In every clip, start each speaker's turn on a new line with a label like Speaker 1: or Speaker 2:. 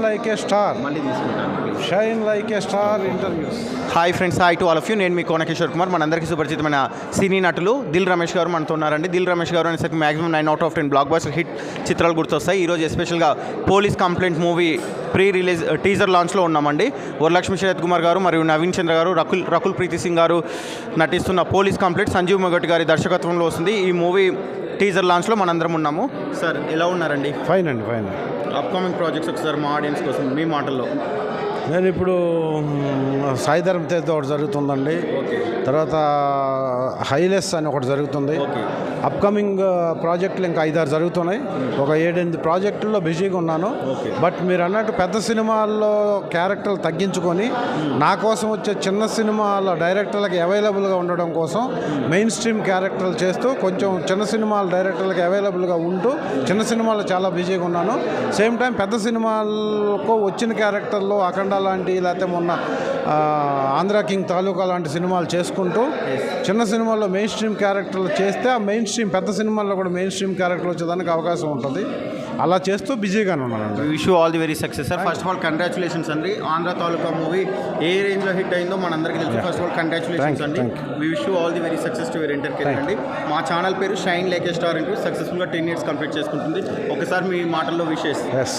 Speaker 1: Like a star
Speaker 2: మళ్ళీ తీసుకుంటాను.
Speaker 1: Shine like a star interviews.
Speaker 2: Hi friends, hi to all of you. నేను మీ కోనకిషోర్ కుమార్. మనందరికీ సుపరిచితమైన సినీ నటులు దిల్ రమేష్ గారు మనతో ఉన్నారండి. దిల్ రమేష్ గారు అనేసరికి మ్యాక్సిమం 9/10 బ్లాక్ బస్టర్ హిట్ చిత్రాలు గుర్తొస్తాయి. ఈరోజు ఎస్పెషల్గా police complaint movie pre release teaser లాంచ్లో ఉన్నామండి. వరలక్ష్మి శరత్ కుమార్ గారు మరియు నవీన్ చంద్ర గారు, రకుల్ ప్రీతి సింగ్ గారు నటిస్తున్న పోలీస్ కంప్లైంట్ సంజీవ్ మొగటి గారి దర్శకత్వంలో వస్తుంది. ఈ మూవీ టీజర్ లాంచ్లో మనందరం ఉన్నాము. సార్ ఎలా ఉన్నారండి?
Speaker 1: ఫైన్ అండి, ఫైన్.
Speaker 2: అప్కమింగ్ ప్రాజెక్ట్స్ ఒకసారి మా ఆడియన్స్ కోసం మీ మాటల్లో.
Speaker 1: నేను ఇప్పుడు సాయి ధర్మ తేజ్ ఒకటి జరుగుతుందండి. తర్వాత హైలెస్ అని ఒకటి జరుగుతుంది. అప్కమింగ్ ప్రాజెక్టులు ఇంకా 5-6 జరుగుతున్నాయి. ఒక 7-8 ప్రాజెక్టుల్లో బిజీగా ఉన్నాను. బట్ మీరు అన్నట్టు పెద్ద సినిమాల్లో క్యారెక్టర్లు తగ్గించుకొని నా కోసం వచ్చే చిన్న సినిమాల డైరెక్టర్లకు అవైలబుల్గా ఉండడం కోసం మెయిన్ స్ట్రీమ్ క్యారెక్టర్లు చేస్తూ కొంచెం చిన్న సినిమాల డైరెక్టర్లకు అవైలబుల్గా ఉంటూ చిన్న సినిమాల్లో చాలా బిజీగా ఉన్నాను. సేమ్ టైం పెద్ద సినిమాలకు వచ్చిన క్యారెక్టర్లు అఖండ లాంటి, లేకపోతే మొన్న ఆంధ్ర కింగ్ తాలూకా లాంటి సినిమాలు చేసుకుంటూ చిన్న సినిమాల్లో మెయిన్ స్ట్రీమ్ క్యారెక్టర్లు చేస్తే ఆ మెయిన్ స్ట్రీమ్ పెద్ద సినిమాల్లో కూడా మెయిన్ స్ట్రీమ్ క్యారెక్టర్లు వచ్చేదానికి అవకాశం ఉంటుంది. అలా చేస్తూ బిజీగానే ఉన్నానండి.
Speaker 2: Wish you all the very success sir. First of all congratulations అండి. ఆంధ్ర తాలూకా మూవీ ఏ రేంజ్లో హిట్ అయిందో మనందరికీ తెలుసు. ఫస్ట్ ఆఫ్ ఆల్ కంగ్రాచులేషన్స్ అండి. Wish you all the very success to your entire career అండి. మా ఛానల్ పేరు shine like a star into సక్సెస్ఫుల్గా 10 years కంప్లీట్ చేసుకుంటుంది. ఒకసారి మీ మాటల్లో wishes.
Speaker 1: Yes,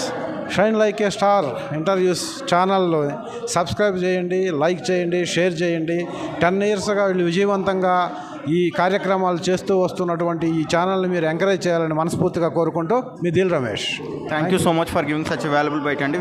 Speaker 1: shine like a star interviews ఛానల్లో సబ్స్క్రైబ్ చేయండి, లైక్ చేయండి, షేర్ చేయండి. 10 yearsగా వీళ్ళు విజయవంతంగా ఈ కార్యక్రమాలు చేస్తూ వస్తున్నటువంటి ఈ ఛానల్ని మీరు ఎంకరేజ్ చేయాలని మనస్ఫూర్తిగా కోరుకుంటూ మీ Dil Ramesh.
Speaker 2: Thank you so much for giving such valuable bite అండి.